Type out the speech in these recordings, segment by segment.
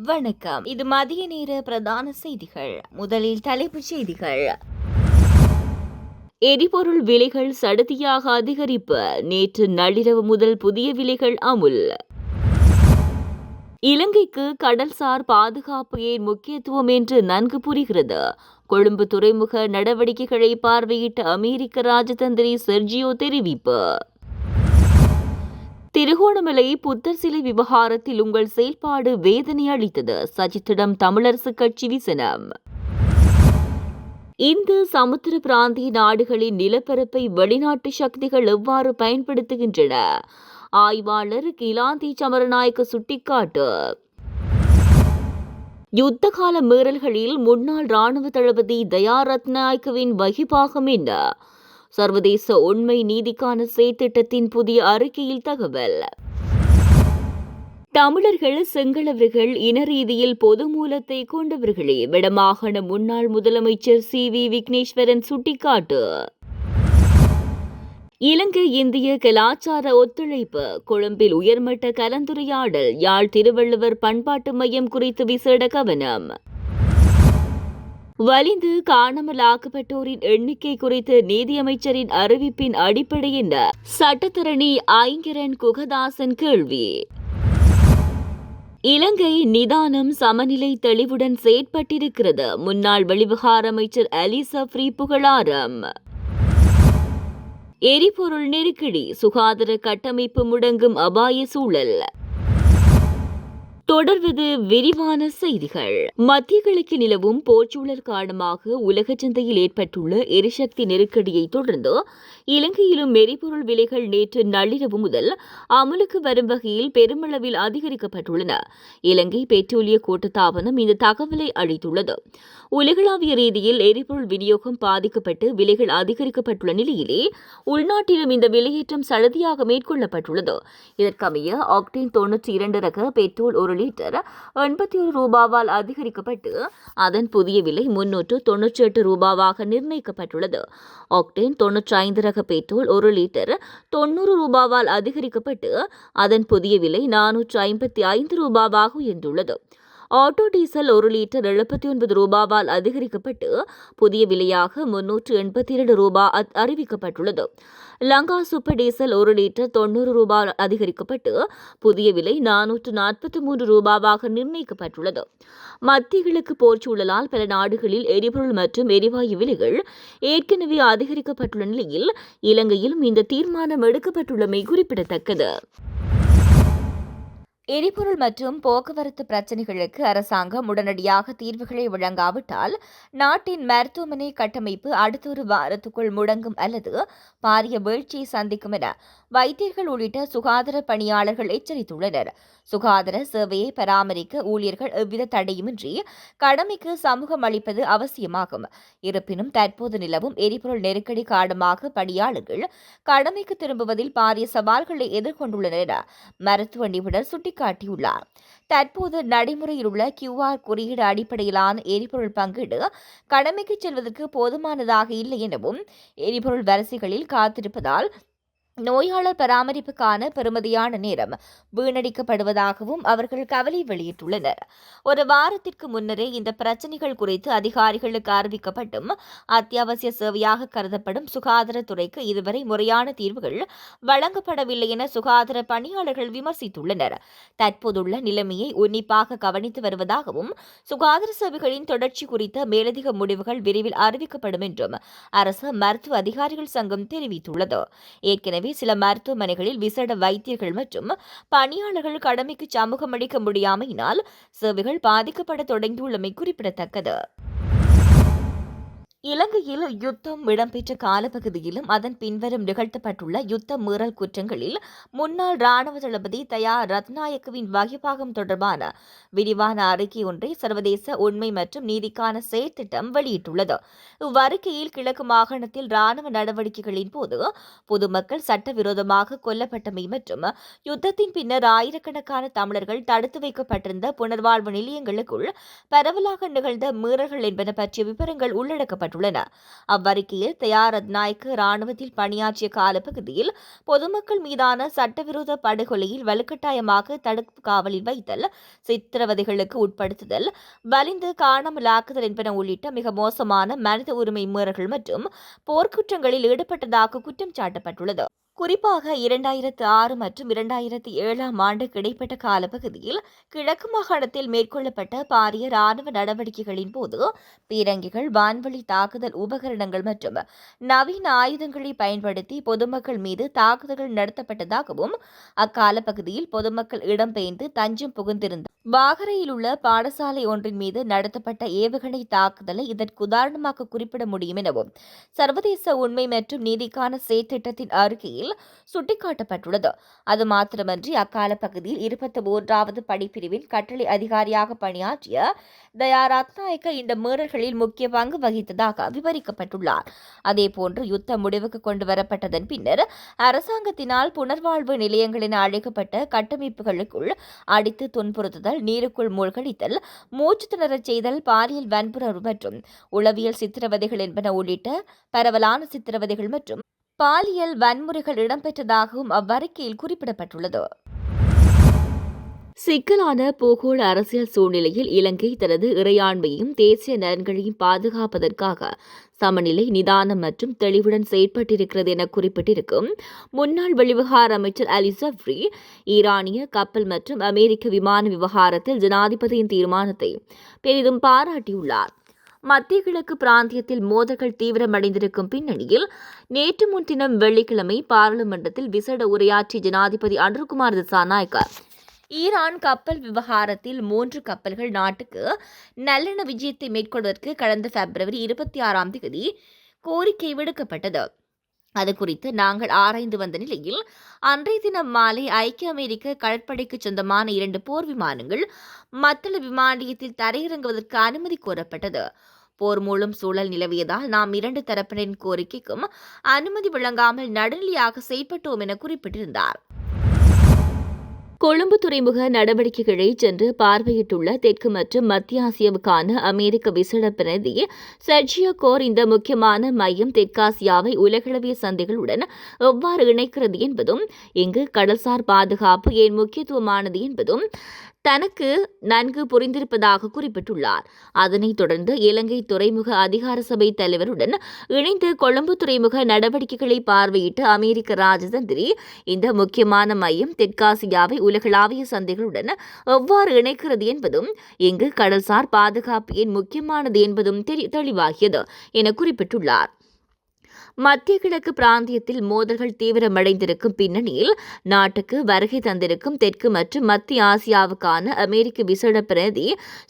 வணக்கம். இது மதிய நேர பிரதான செய்திகள். முதலில் தலைப்புச் செய்திகள். எரிபொருள் விலைகள் சடுதியாக அதிகரிப்பு. நேற்று நள்ளிரவு முதல் புதிய விலைகள் அமுல். இலங்கைக்கு கடல்சார் பாதுகாப்பு ஏன் முக்கியத்துவம் என்று நன்கு புரிகிறது. கொழும்பு துறைமுக நடவடிக்கைகளை பார்வையிட்ட அமெரிக்க ராஜதந்திரி செர்ஜியோ தெரிவிப்பு. திருகோணமலை புத்தர் சிலை விவகாரத்தில் உங்கள் செயல்பாடு வேதனை அளித்தது. சஜித்திடம் தமிழரசு கட்சி விசனம். இந்து சமுத்திர பிராந்திய நாடுகளின் நிலப்பரப்பை வெளிநாட்டு சக்திகள் எவ்வாறு பயன்படுத்துகின்றன? ஆய்வாளர் கிலாந்தி சமரநாயக்க சுட்டிக்காட்டு. யுத்த கால மீறல்களில் முன்னாள் ராணுவ தளபதி தயா ரத்நாயக்கவின் வகிபாகம் என்ன? சர்வதேச உண்மை நீதிக்கான செயற்திட்டத்தின் புதிய அறிக்கையில் தகவல். தமிழர்கள் சிங்களவர்கள் இன ரீதியில் பொது மூலத்தை கொண்டவர்களே. வடமாகாண முன்னாள் முதலமைச்சர் சி.வி. விக்னேஸ்வரன் சுட்டிக்காட்டு. இலங்கை இந்திய கலாச்சார ஒத்துழைப்பு. கொழும்பில் உயர்மட்ட கலந்துரையாடல். யாழ் திருவள்ளுவர் பண்பாட்டு மையம் குறித்து விசேட கவனம். வலிந்து காணாமலாக்கப்பட்டோரின் எண்ணிக்கை குறித்து நீதியமைச்சரின் அறிவிப்பின் அடிப்படை என்ன? சட்டத்தரணி ஐங்கரன் குகதாசன் கேள்வி. இலங்கை நிதானம் சமநிலை தெளிவுடன் செயற்பட்டிருக்கிறது. முன்னாள் வெளிவிவகார அமைச்சர் அலி சப்ரி புகழாரம். எரிபொருள் நெருக்கடி. சுகாதார கட்டமைப்பு முடங்கும் அபாய சூழல். தொடர்வது விரிவான செய்திகள். மத்திய கிழக்கு நிலவும் போர்ச்சூழல் காரணமாக உலக சந்தையில் ஏற்பட்டுள்ள எரிசக்தி நெருக்கடியை தொடர்ந்து இலங்கையிலும் எரிபொருள் விலைகள் நேற்று நள்ளிரவு முதல் அமலுக்கு வரும் வகையில் பெருமளவில் அதிகரிக்கப்பட்டுள்ளன. இலங்கை பெட்ரோலிய கூட்டுத்தாபனம் இந்த தகவலை அளித்துள்ளது. உலகளாவிய ரீதியில் எரிபொருள் விநியோகம் பாதிக்கப்பட்டு விலைகள் அதிகரிக்கப்பட்டுள்ள நிலையிலே உள்நாட்டிலும் இந்த விலையேற்றம் சடுதியாக மேற்கொள்ளப்பட்டுள்ளது. இதற்கமைய ஆக்டேன் 92 ரக பெட்ரோல் ஒரு லிட்டர் 81 ரூபாவால் அதிகரிக்கப்பட்டு அதன் புதிய விலை 398 ரூபாவாக நிர்ணயிக்கப்பட்டுள்ளது. ஆக்டேன் 95 ரக பெட்ரோல் ஒரு லிட்டர் 90 ரூபாவால் அதிகரிக்கப்பட்டு அதன் புதிய விலை 455 ரூபாவாக உயர்ந்துள்ளது. ஆட்டோ டீசல் ஒரு லிட்டர் 79 ரூபாவால் அதிகரிக்கப்பட்டு புதிய விலையாக 382 ரூபாய் அறிவிக்கப்பட்டுள்ளது. லங்கா சூப்பர் டீசல் ஒரு லிட்டர் 90 ரூபாய் அதிகரிக்கப்பட்டு புதிய விலை 443 ரூபாவாக நிர்ணயிக்கப்பட்டுள்ளது. மத்திய கிழக்கு போர்ச்சூழலால் பல நாடுகளில் எரிபொருள் மற்றும் எரிவாயு விலைகள் ஏற்கனவே அதிகரிக்கப்பட்டுள்ள நிலையில் இலங்கையிலும் இந்த தீர்மானம் எடுக்கப்பட்டுள்ளமை குறிப்பிடத்தக்கது. எரிபொருள் மற்றும் போக்குவரத்து பிரச்சினைகளுக்கு அரசாங்கம் உடனடியாக தீர்வுகளை வழங்காவிட்டால் நாட்டின் மருத்துவமனை கட்டமைப்பு அடுத்த ஒரு வாரத்துக்குள் முடங்கும் அல்லது பாரிய வீழ்ச்சியை சந்திக்கும் என வைத்தியர்கள் உள்ளிட்ட சுகாதார பணியாளர்கள் எச்சரித்துள்ளனர். சுகாதார சேவையை பராமரிக்க ஊழியர்கள் எவ்வித தடையுமின்றி கடமைக்கு சமூகம் அளிப்பது அவசியமாகும். இருப்பினும் தற்போது நிலவும் எரிபொருள் நெருக்கடி காரணமாக பணியாளர்கள் கடமைக்கு திரும்புவதில் பாரிய சவால்களை எதிர்கொண்டுள்ளனர் என மருத்துவ நிபுணர் சுட்டிக்காட்டியுள்ளார். தற்போது நடைமுறையில் உள்ள QR குறியீடு அடிப்படையிலான எரிபொருள் பங்கீடு கடமைக்கு செல்வதற்கு போதுமானதாக இல்லை எனவும் எரிபொருள் வரிசைகளில் காத்திருப்பதால் நோயாளர் பராமரிப்புக்கான பெறுமதியான நேரம் வீணடிக்கப்படுவதாகவும் அவர்கள் கவலை வெளியிட்டுள்ளனர். ஒரு வாரத்திற்கு முன்னரே இந்த பிரச்சினைகள் குறித்து அதிகாரிகளுக்கு அறிவிக்கப்பட்டும் அத்தியாவசிய சேவையாக கருதப்படும் சுகாதாரத்துறைக்கு இதுவரை முறையான தீர்வுகள் வழங்கப்படவில்லை என சுகாதார பணியாளர்கள் விமர்சித்துள்ளனர். தற்போதுள்ள நிலைமையை உன்னிப்பாக கவனித்து வருவதாகவும் சுகாதார சேவைகளின் தொடர்ச்சி குறித்த மேலதிக முடிவுகள் விரைவில் அறிவிக்கப்படும் என்றும் அரசு மருத்துவ அதிகாரிகள் சங்கம் தெரிவித்துள்ளது. ஏற்கனவே சில மருத்துவமனைகளில் விசேட வைத்தியர்கள் மற்றும் பணியாளர்கள் கடமைக்கு சமூகம் அளிக்க முடியாமையினால் சேவைகள் பாதிக்கப்பட தொடங்கியுள்ளமை குறிப்பிடத்தக்கது. இலங்கையில் யுத்தம் இடம்பெற்ற காலப்பகுதியிலும் அதன் பின்வரும் நிகழ்த்தப்பட்டுள்ள யுத்த மீறல் குற்றங்களில் முன்னாள் ராணுவ தளபதி தயா ரத்நாயக்கவின் வகிபாகம் தொடர்பான விரிவான அறிக்கை ஒன்றை சர்வதேச உண்மை மற்றும் நீதிக்கான செயற்திட்டம் வெளியிட்டுள்ளது. இவ்வறிக்கையில் கிழக்கு மாகாணத்தில் ராணுவ நடவடிக்கைகளின் போது பொதுமக்கள் சட்டவிரோதமாக கொல்லப்பட்டமை மற்றும் யுத்தத்தின் பின்னர் ஆயிரக்கணக்கான தமிழர்கள் தடுத்து வைக்கப்பட்டிருந்த புனர்வாழ்வு நிலையங்களுக்குள் பரவலாக நிகழ்ந்த மீறல்கள் என்பன பற்றிய விவரங்கள் உள்ளடக்கப்பட்டுள்ளன. குறிப்பிடப்பட்டுள்ளன. அவ்வறிக்கையில் தயாரத்நாயக்க இராணுவத்தில் பணியாற்றிய காலப்பகுதியில் பொதுமக்கள் மீதான சட்டவிரோத படுகொலையில் வலுக்கட்டாயமாக தடுப்பு காவலில் வைத்தல், சித்திரவதைகளுக்கு உட்படுத்துதல், வலிந்து காணாமலாக்குதல் என்பன உள்ளிட்ட மிக மோசமான மனித உரிமை மீறல்கள் மற்றும் போர்க்குற்றங்களில் ஈடுபட்டதாக குற்றம் சாட்டப்பட்டுள்ளது. குறிப்பாக 2006 மற்றும் 2007 ஆண்டுக்கு இடைப்பட்ட காலப்பகுதியில் கிழக்கு மாகாணத்தில் மேற்கொள்ளப்பட்ட பாரிய இராணுவ நடவடிக்கைகளின் போது பீரங்கிகள், வான்வழி தாக்குதல் உபகரணங்கள் மற்றும் நவீன ஆயுதங்களை பயன்படுத்தி பொதுமக்கள் மீது தாக்குதல்கள் நடத்தப்பட்டதாகவும், அக்கால பகுதியில் பொதுமக்கள் இடம்பெயர்ந்து தஞ்சம் புகுந்திருந்த வாகரையில் உள்ள பாடசாலை ஒன்றின் மீது நடத்தப்பட்ட ஏவுகணை தாக்குதலை இதற்கு உதாரணமாக குறிப்பிட முடியும் எனவும் சர்வதேச உண்மை மற்றும் நீதிக்கான செயற்திட்டத்தின் அறிக்கையில் சுட்டிக்காட்டப்பட்டுள்ளது. அது மாத்திரமன்றி அக்கால பகுதியில் 23வது படைப்பிரிவின் கட்டளை அதிகாரியாக பணியாற்றிய தயாரத்நாயக்க இந்த மீறல்களில் முக்கிய பங்கு வகித்ததாக விவரிக்கப்பட்டுள்ளார். அதேபோன்று யுத்த முடிவுக்கு கொண்டு வரப்பட்டதன் பின்னர் அரசாங்கத்தினால் புனர்வாழ்வு நிலையங்கள் என அழைக்கப்பட்ட கட்டமைப்புகளுக்குள் அடித்து துன்புறுத்துதல், நீருக்குள் மூழ்கடித்தல், மூச்சு திணறச் செய்தல், பாலியல் வன்புணர்வு மற்றும் உளவியல் சித்திரவதைகள் என்பன உள்ளிட்ட பரவலான சித்திரவதைகள் மற்றும் பாலியல் வன்முறைகள் இடம்பெற்றதாகவும் அவ்வறிக்கையில் குறிப்பிடப்பட்டுள்ளது. சிக்கலான பூகோள அரசியல் சூழ்நிலையில் இலங்கை தனது இறையாண்மையையும் தேசிய நலன்களையும் பாதுகாப்பதற்காக சமநிலை, நிதானம் மற்றும் தெளிவுடன் செயற்பட்டிருக்கிறது என குறிப்பிட்டிருக்கும் முன்னாள் வெளிவிவகார அமைச்சர் அலி சப்ரி, ஈரானிய கப்பல் மற்றும் அமெரிக்க விமான விவகாரத்தில் ஜனாதிபதியின் தீர்மானத்தை பெரிதும் பாராட்டியுள்ளார். மத்திய கிழக்கு பிராந்தியத்தில் மோதல்கள் தீவிரமடைந்திருக்கும் பின்னணியில் நேற்று முன்தினம் வெள்ளிக்கிழமை பாராளுமன்றத்தில் விசேட உரையாற்றிய ஜனாதிபதி அனுர்குமார் திசாநாயக்க ஈரான் கப்பல் விவகாரத்தில் 3 கப்பல்கள் நாட்டுக்கு நல்லெண்ண விஜயத்தை மேற்கொள்வதற்கு கடந்த February 26 கோரிக்கை விடுக்கப்பட்டது. அது குறித்து நாங்கள் ஆராய்ந்து வந்த நிலையில் அன்றைய தினம் மாலை ஐக்கிய அமெரிக்க கடற்படைக்கு சொந்தமான 2 போர் விமானங்கள் மத்தள விமான நிலையத்தில் தரையிறங்குவதற்கு அனுமதி கோரப்பட்டது. போர் மூலம் சூழல் நிலவியதால் நாம் 2 தரப்பினரின் கோரிக்கைக்கும் அனுமதி வழங்காமல் நடுநிலையாக செயல்பட்டோம் என குறிப்பிட்டிருந்தார். கொழும்பு துறைமுக நடவடிக்கைகளை சென்று பார்வையிட்டுள்ள தெற்கு மற்றும் மத்திய ஆசியாவுக்கான அமெரிக்க விசேட பிரதிநிதி செர்ஜியோ கோர் இந்த முக்கியமான மையம் தெற்காசியாவை உலகளவிய சந்தைகளுடன் எவ்வாறு இணைக்கிறது என்பதும், இங்கு கடல்சார் பாதுகாப்பு ஏன் முக்கியத்துவமானது என்பதும் தனக்கு நன்கு புரிந்திருப்பதாக குறிப்பிட்டுள்ளார். அதனைத் தொடர்ந்து இலங்கை துறைமுக அதிகார சபை தலைவருடன் இணைந்து கொழும்பு துறைமுக நடவடிக்கைகளை பார்வையிட்ட அமெரிக்க ராஜதந்திரி இந்த முக்கியமான மையம் தெற்காசியாவை உலகளாவிய சந்தைகளுடன் எவ்வாறு இணைக்கிறது என்பதும், இங்கு கடல்சார் பாதுகாப்பு ஏன் முக்கியமானது என்பதும் தெளிவாகியது என குறிப்பிட்டுள்ளார். மத்திய கிழக்கு பிராந்தியத்தில் மோதல்கள் தீவிரமடைந்திருக்கும் பின்னணியில் நாட்டுக்கு வருகை தந்திருக்கும் தெற்கு மற்றும் மத்திய ஆசியாவுக்கான அமெரிக்க விசேட பிரதிநிதி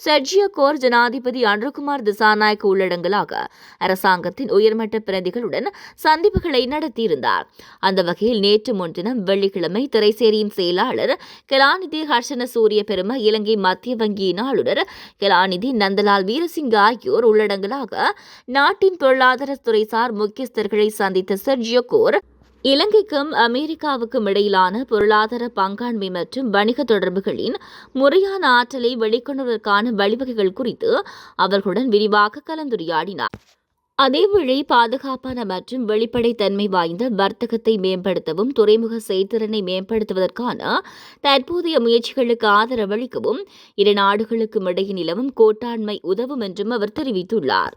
செர்ஜியோ கோர் ஜனாதிபதி அனுர்குமார் திசாநாயக்க உள்ளடங்கலாக அரசாங்கத்தின் உயர்மட்ட பிரதிகளுடன் சந்திப்புகளை நடத்தியிருந்தார். அந்த வகையில் நேற்று முன்தினம் வெள்ளிக்கிழமை திரைசேரியின் செயலாளர் கலாநிதி ஹர்ஷன சூரிய பெரும, இலங்கை மத்திய வங்கியின் ஆளுநர் கலாநிதி நந்தலால் வீரசிங்க ஆகியோர் உள்ளடங்கலாக நாட்டின் பொருளாதார துறைசார் முக்கியஸ்தர்கள் சந்தித்த செர்ஜியோ கோர் இலங்கைக்கும் அமெரிக்காவுக்கும் இடையிலான பொருளாதார பங்காண்மை மற்றும் வணிக தொடர்புகளின் முறையான ஆற்றலை வெளிக்கொண்டுவதற்கான வழிவகைகள் குறித்து அவர்களுடன் விரிவாக கலந்துரையாடினார். அதேவேளை பாதுகாப்பான மற்றும் வெளிப்படைத்தன்மை வாய்ந்த வர்த்தகத்தை மேம்படுத்தவும், துறைமுக செயல்திறனை மேம்படுத்துவதற்கான தற்போதைய முயற்சிகளுக்கு ஆதரவளிக்கவும் இரு நாடுகளுக்கும் இடையே நிலவும் கூட்டாண்மை உதவும் என்றும் அவர் தெரிவித்துள்ளார்.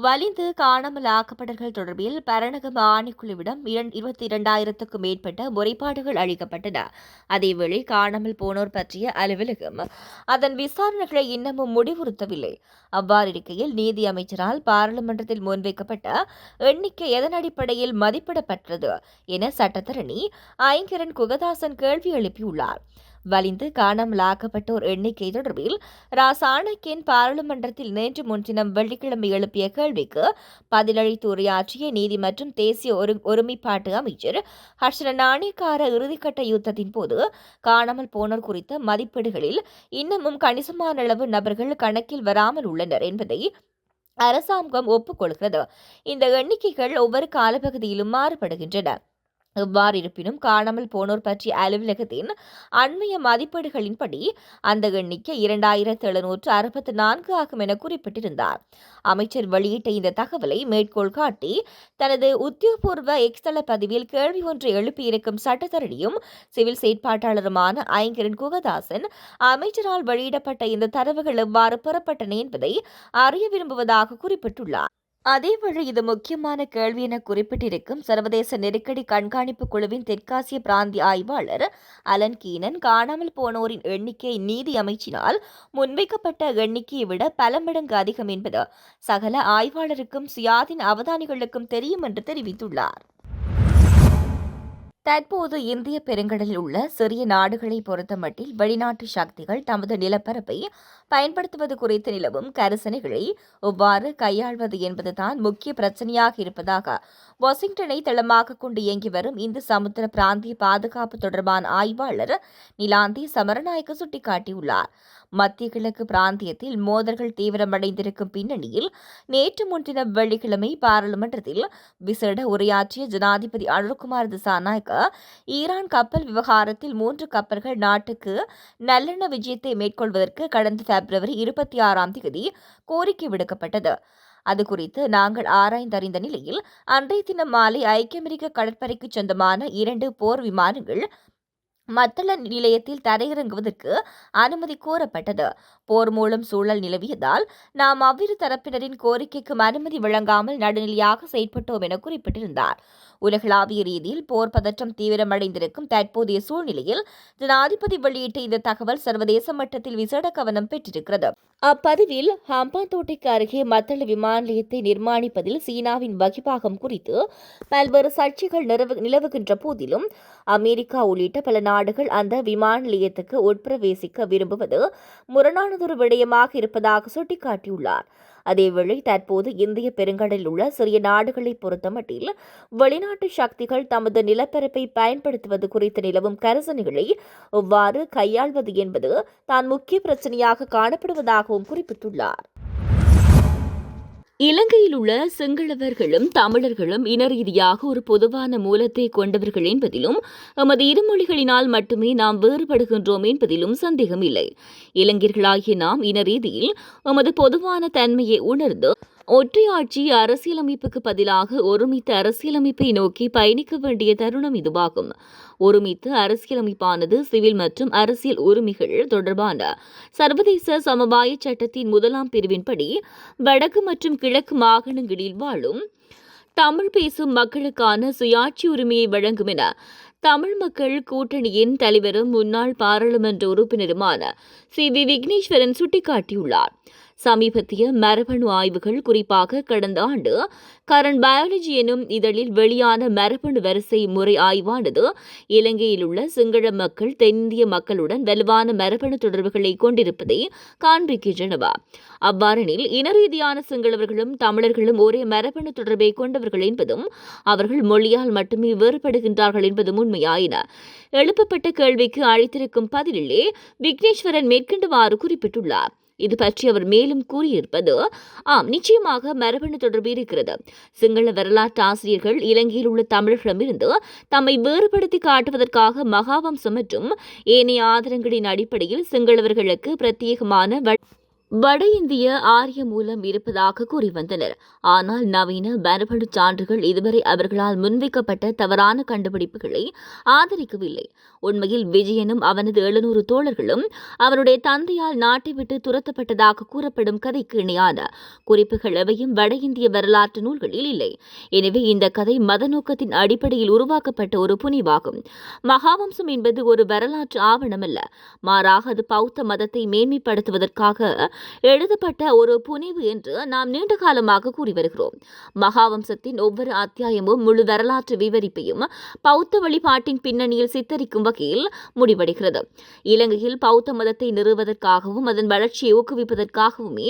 வலிந்து காணாமல் ஆக்கப்பட்டவர்கள் தொடர்பில் பரணகம ஆணைக்குழுவிடம் 22,000க்கும் மேற்பட்ட முறைப்பாடுகள் அளிக்கப்பட்டன. அதேவேளை காணாமல் போனோர் பற்றிய அலுவலகம் அதன் விசாரணைகளை இன்னமும் முடிவுறுத்தவில்லை. அவ்வாறிருக்கையில் நீதி அமைச்சரால் பாராளுமன்றத்தில் முன்வைக்கப்பட்ட எண்ணிக்கை எதன் அடிப்படையில் மதிப்பிடப்பட்டது என சட்டத்தரணி ஐங்கரன் குகதாசன் கேள்வி எழுப்பியுள்ளார். வலிந்து காணாமல் ஆக்கப்பட்டோர் எண்ணிக்கை தொடர்பில் சாணக்கியன் பாராளுமன்றத்தில் நேற்று முன்தினம் வெள்ளிக்கிழமை எழுப்பிய கேள்விக்கு பதிலளித்து உரையாற்றிய நீதி மற்றும் தேசிய ஒருமைப்பாட்டு அமைச்சர் ஹர்ஷன நாணயக்கார இறுதிக்கட்ட யுத்தத்தின் போது காணாமல் போனோர் குறித்த மதிப்பீடுகளில் இன்னமும் கணிசமான அளவு நபர்கள் கணக்கில் வராமல் உள்ளனர் என்பதை அரசாங்கம் ஒப்புக்கொள்கிறது. இந்த எண்ணிக்கைகள் ஒவ்வொரு காலப்பகுதியிலும் மாறுபடுகின்றன. எவ்வாறிருப்பினும் காணாமல் போனோர் பற்றிய அலுவலகத்தின் அண்மைய மதிப்பீடுகளின்படி அந்த எண்ணிக்கை 2764 ஆகும் என குறிப்பிட்டிருந்தார். அமைச்சர் வெளியிட்ட இந்த தகவலை மேற்கோள் காட்டி தனது உத்தியோகபூர்வ எக்ஸ்தல பதிவில் கேள்வி ஒன்றை எழுப்பியிருக்கும் சட்டத்தரணியும் சிவில் செயற்பாட்டாளருமான ஐங்கரன் குகதாசன் அமைச்சரால் வெளியிடப்பட்ட இந்த தரவுகள் எவ்வாறு பெறப்பட்டன என்பதை அறிய விரும்புவதாக குறிப்பிட்டுள்ளார். அதேவேளை இது முக்கியமான கேள்வி என குறிப்பிட்டிருக்கும் சர்வதேச நெருக்கடி கண்காணிப்பு குழுவின் தெற்காசிய பிராந்திய ஆய்வாளர் அலன் கீனன் காணாமல் போனோரின் எண்ணிக்கை நீதி அமைச்சினால் முன்வைக்கப்பட்ட எண்ணிக்கையை விட பல மடங்கு அதிகம் என்பது சகல ஆய்வாளருக்கும் சுயாதீன அவதானிகளுக்கும் தெரியும் என்று தெரிவித்துள்ளார். தற்போது இந்திய பெருங்கடலில் உள்ள சிறிய நாடுகளை பொறுத்தமட்டில் வெளிநாட்டு சக்திகள் தமது நிலப்பரப்பை பயன்படுத்துவது குறித்து நிலவும் கரிசனைகளை எவ்வாறு கையாள்வது என்பதுதான் முக்கிய பிரச்சனையாக இருப்பதாக வாஷிங்டனை தளமாக கொண்டு இயங்கி வரும் இந்து சமுத்திர பிராந்திய பாதுகாப்பு தொடர்பான ஆய்வாளர் நிலாந்தி சமரநாயக்க சுட்டிக்காட்டியுள்ளார். மத்திய கிழக்கு பிராந்தியத்தில் மோதல்கள் தீவிரமடைந்திருக்கும் பின்னணியில் நேற்று முன்தினம் வெள்ளிக்கிழமை பாராளுமன்றத்தில் விசேட உரையாற்றிய ஜனாதிபதி அனுர்குமார் திசாநாயக்க ஈரான் கப்பல் விவகாரத்தில் 3 கப்பல்கள் நாட்டுக்கு நல்லெண்ண விஜயத்தை மேற்கொள்வதற்கு கடந்த பிப்ரவரி 26 கோரிக்கை விடுக்கப்பட்டது. அது குறித்து நாங்கள் ஆராய்ந்தறிந்த நிலையில் அன்றைய தினம் மாலை ஐக்கிய அமெரிக்க கடற்படைக்கு சொந்தமான 2 போர் விமானங்கள் மத்தள நிலையத்தில் தரையிறங்குவதற்கு அனுமதி கோரப்பட்டது. போர் மூலம் சூழல் நிலவியதால் நாம் அவ்விரு தரப்பினரின் கோரிக்கைக்கும் அனுமதி வழங்காமல் நடுநிலையாக செயற்பட்டோம் என குறிப்பிட்டிருந்தார். உலகளாவிய ரீதியில் போர் பதற்றம் தீவிரமடைந்திருக்கும் தற்போதைய சூழ்நிலையில் ஜனாதிபதி வெளியிட்ட இந்த தகவல் சர்வதேச மட்டத்தில் விசேட கவனம் பெற்றிருக்கிறது. அப்பதிவில் ஹம்பாந்தோட்டைக்கு அருகே மத்தள விமான நிலையத்தை நிர்மாணிப்பதில் சீனாவின் வகிபாகம் குறித்து பல்வேறு சர்ச்சைகள் நிலவுகின்ற போதிலும் அமெரிக்கா உள்ளிட்ட பல நாடுகள் அந்த விமான நிலையத்துக்கு உட்பிரவேசிக்க விரும்புவது முரணானதொரு விடயமாக இருப்பதாக சுட்டிக்காட்டியுள்ளார். அதேவேளை தற்போது இந்திய பெருங்கடலில் உள்ள சிறிய நாடுகளை பொறுத்தமட்டில் வெளிநாட்டு சக்திகள் தமது நிலப்பரப்பை பயன்படுத்துவது குறித்து நிலவும் கரிசனைகளை எவ்வாறு கையாள்வது என்பது தான் முக்கிய பிரச்சனையாக காணப்படுவதாகவும் குறிப்பிட்டுள்ளார். இலங்கையில் உள்ள சிங்களவர்களும் தமிழர்களும் இன ரீதியாக ஒரு பொதுவான மூலத்தை கொண்டவர்கள் என்பதிலும் எமது இருமொழிகளினால் மட்டுமே நாம் வேறுபடுகின்றோம் என்பதிலும் சந்தேகமில்லை. இளைஞர்களாகிய நாம் இன ரீதியில் எமது பொதுவான தன்மையை உணர்ந்து ஒற்றையாட்சி அரசியலமைப்புக்கு பதிலாக ஒருமித்த அரசியலமைப்பை நோக்கி பயணிக்க வேண்டிய தருணம் இதுவாகும். ஒருமித்த அரசியலமைப்பானது சிவில் மற்றும் அரசியல் உரிமைகள் தொடர்பான சர்வதேச சமவாய சட்டத்தின் 1ஆம் பிரிவின்படி வடக்கு மற்றும் கிழக்கு மாகாணங்களில் வாழும் தமிழ் பேசும் மக்களுக்கான சுயாட்சி உரிமையை வழங்கும் என தமிழ் மக்கள் கூட்டணியின் தலைவரும் முன்னாள் பாராளுமன்ற உறுப்பினருமான சி.வி. விக்னேஸ்வரன் சுட்டிக்காட்டியுள்ளார். சமீபத்திய மரபணு ஆய்வுகள், குறிப்பாக கடந்த ஆண்டு கரண்ட் பயாலஜி எனும் இதழில் வெளியான மரபணு வரிசை முறை ஆய்வானது இலங்கையில் உள்ள சிங்கள மக்கள் தென்னிந்திய மக்களுடன் வலுவான மரபணு தொடர்புகளை கொண்டிருப்பதை காண்பிக்கின்றனவா? அவ்வாறெனில் இன ரீதியான சிங்களவர்களும் தமிழர்களும் ஒரே மரபணு தொடர்பை கொண்டவர்கள் என்பதும் அவர்கள் மொழியால் மட்டுமே வேறுபடுகின்றார்கள் என்பதும் உண்மையாயின. எழுப்பப்பட்ட கேள்விக்கு அளித்திருக்கும் பதிலிலே விக்னேஸ்வரன் மேற்கண்டவாறு குறிப்பிட்டுள்ளார். இது பற்றி அவர் மேலும் கூறியிருப்பது, நிச்சயமாக மரபணு தொடர்பு இருக்கிறது. சிங்கள வரலாற்று ஆசிரியர்கள் இலங்கையில் உள்ள தமிழர்களிடமிருந்து தம்மை வேறுபடுத்தி காட்டுவதற்காக மகாவம்சம் மற்றும் ஏனைய ஆதாரங்களின் அடிப்படையில் சிங்களவர்களுக்கு பிரத்யேகமான வட இந்திய ஆரிய மூலம் இருப்பதாக கூறி வந்தனர். ஆனால் நவீன மரபணு சான்றுகள் இதுவரை அவர்களால் முன்வைக்கப்பட்ட தவறான கண்டுபிடிப்புகளை ஆதரிக்கவில்லை. உண்மையில் விஜயனும் அவனது 700 தோழர்களும் அவருடைய தந்தையால் நாட்டை விட்டு துரத்தப்பட்டதாக கூறப்படும் கதைக்கு இணையான குறிப்புகள் எவையும் வட இந்திய வரலாற்று நூல்களில் இல்லை. எனவே இந்த கதை மத நோக்கத்தின் அடிப்படையில் உருவாக்கப்பட்ட ஒரு புனிவாகும். மகாவம்சம் என்பது ஒரு வரலாற்று ஆவணமல்ல, மாறாக அது பௌத்த மதத்தை மேன்மைப்படுத்துவதற்காக எழுதப்பட்ட ஒரு புனிவு என்று நாம் நீண்ட காலமாக கூறி வருகிறோம். மகாவம்சத்தின் ஒவ்வொரு அத்தியாயமும் முழு வரலாற்று விவரிப்பையும் பௌத்த வழிபாட்டின் பின்னணியில் சித்தரிக்கும் வகையில் முடிவடைகிறது. இலங்கையில் பௌத்த மதத்தை நிறுவுவதற்காகவும் அதன் வளர்ச்சியை ஊக்குவிப்பதற்காகவுமே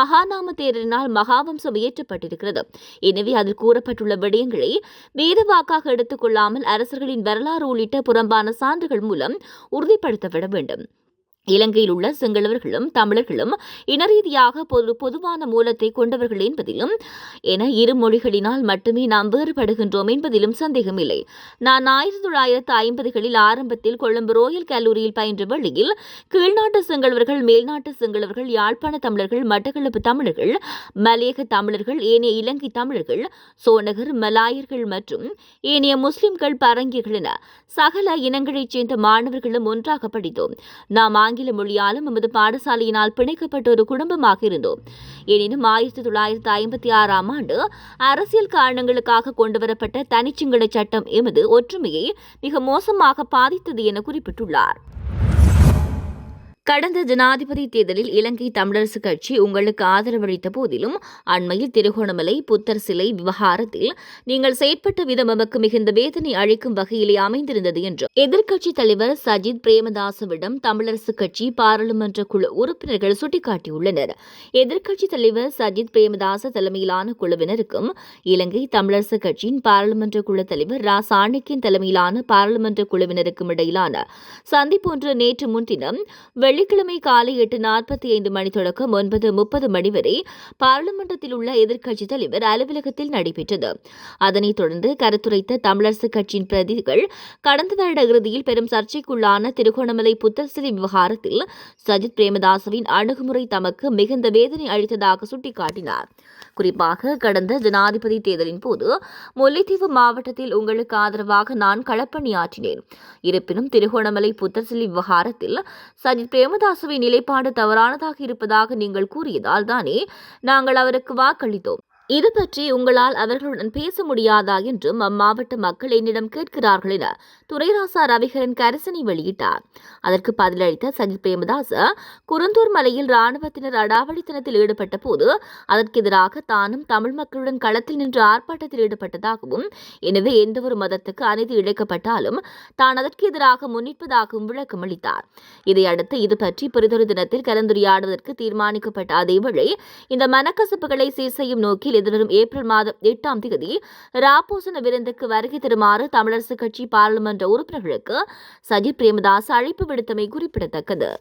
மகாநாம தேரரினால் மகாவம்சம் இயற்றப்பட்டிருக்கிறது. எனவே அதில் கூறப்பட்டுள்ள விடயங்களை வேத வாக்காக எடுத்துக் கொள்ளாமல் அரசர்களின் வரலாறு உள்ளிட்ட புறம்பான சான்றுகள் மூலம் உறுதிப்படுத்தப்பட வேண்டும். இலங்கையில் உள்ள சிங்களவர்களும் தமிழர்களும் இனரீதியாக பொதுவான மூலத்தை கொண்டவர்கள் என்பதிலும் என இரு மொழிகளினால் மட்டுமே நாம் வேறுபடுகின்றோம் என்பதிலும் சந்தேகமில்லை. நான் 1950களில் ஆரம்பத்தில் கொழும்பு ரோயல் கல்லூரியில் பயின்ற வழியில் கீழ்நாட்டு சிங்களவர்கள், மேல்நாட்டு சிங்களவர்கள், யாழ்ப்பாண தமிழர்கள், மட்டக்களப்பு தமிழர்கள், மலையக தமிழர்கள், ஏனைய இலங்கை தமிழர்கள், சோனகர், மலாயர்கள் மற்றும் ஏனைய முஸ்லிம்கள், பரங்கிகள் என சகல இனங்களைச் சேர்ந்த மாணவர்களும் ஒன்றாக படித்தோம். நாம் ஆங்கில மொழியாலும் நமது பாடசாலையினால் பிணைக்கப்பட்ட ஒரு குடும்பமாக இருந்தோம். எனினும் 1956ஆம் ஆண்டு அரசியல் காரணங்களுக்காக கொண்டுவரப்பட்ட தனிச்சிங்கள சட்டம் எமது ஒற்றுமையை மிக மோசமாக பாதித்தது என குறிப்பிட்டுள்ளார். கடந்த ஜனாதிபதி தேர்தலில் இலங்கை தமிழரசு கட்சி உங்களுக்கு ஆதரவளித்த போதிலும் அண்மையில் திருகோணமலை புத்தர் சிலை விவகாரத்தில் நீங்கள் செயற்பட்ட விதம் எமக்கு மிகுந்த வேதனை அளிக்கும் வகையிலே அமைந்திருந்தது என்று எதிர்க்கட்சித் தலைவர் சஜித் பிரேமதாசவிடம் தமிழரசு கட்சி பாராளுமன்ற குழு உறுப்பினர்கள் சுட்டிக்காட்டியுள்ளனர். எதிர்க்கட்சித் தலைவர் சஜித் பிரேமதாச தலைமையிலான குழுவினருக்கும் இலங்கை தமிழரசு கட்சியின் பாராளுமன்ற குழு தலைவர் ரா சாணக்கியன் தலைமையிலான பாராளுமன்ற குழுவினருக்கும் இடையிலான சந்திப்பொன்று நேற்று முன்தினம் வெள்ளிக்கிழமை காலை 8:45 மணி தொடக்கம் 9:30 மணி வரை பாராளுமன்றத்தில் உள்ள எதிர்க்கட்சித் தலைவர் அலுவலகத்தில் நடைபெற்றது. அதனைத் தொடர்ந்து கருத்துரைத்த தமிழரசுக் கட்சியின் பிரதிகள் கடந்த வருட இறுதியில் பெரும் சர்ச்சைக்குள்ளான திருகோணமலை புத்தர் சிலை விவகாரத்தில் சஜித் பிரேமதாசவின் அணுகுமுறை தமக்கு மிகுந்த வேதனை அளித்ததாக சுட்டிக்காட்டினார். குறிப்பாக கடந்த ஜனாதிபதி தேர்தலின் போது முல்லைத்தீவு மாவட்டத்தில் உங்களுக்கு ஆதரவாக நான் களப்பணியாற்றினேன். இருப்பினும் திருகோணமலை புத்தர் சிலை விவகாரத்தில் சஜித் பிரேமதாசவின் நிலைப்பாடு தவறானதாக இருப்பதாக நீங்கள் கூறியதால் தானே நாங்கள் அவருக்கு வாக்களித்தோம். இது பற்றி உங்களால் அவர்களுடன் பேச முடியாதா என்றும் அம்மாவட்ட மக்கள் என்னிடம் கேட்கிறார்கள் என துரைராசா ரவிகரன் கரிசனை வெளியிட்டார். அதற்கு பதிலளித்த சஜித் பிரேமதாச குருந்தூர் மலையில் ராணுவத்தினர் அடாவடித்தனத்தில் ஈடுபட்ட போது அதற்கு எதிராக தானும் தமிழ் மக்களுடன் களத்தில் நின்று ஆர்ப்பாட்டத்தில் ஈடுபட்டதாகவும், எனவே எந்தவொரு மதத்துக்கு அநீதி இழைக்கப்பட்டாலும் தான் அதற்கு எதிராக முன்னிற்பதாகவும் விளக்கமளித்தார். இதையடுத்து இது பற்றி பிறிதொரு தினத்தில் கலந்துரையாடுவதற்கு தீர்மானிக்கப்பட்ட அதேவேளை இந்த மனக்கசப்புகளை சீர் செய்யும் நோக்கில் எதிர்வரும் ஏப்ரல் மாதம் 8ஆம் தேதி ராப்போசன விருந்துக்கு வருகை தருமாறு தமிழரசுக் கட்சி பாராளுமன்ற உறுப்பினர்களுக்கு சஜித் பிரேமதாஸ் அழைப்பு விடுத்தமை குறிப்பிடத்தக்கது.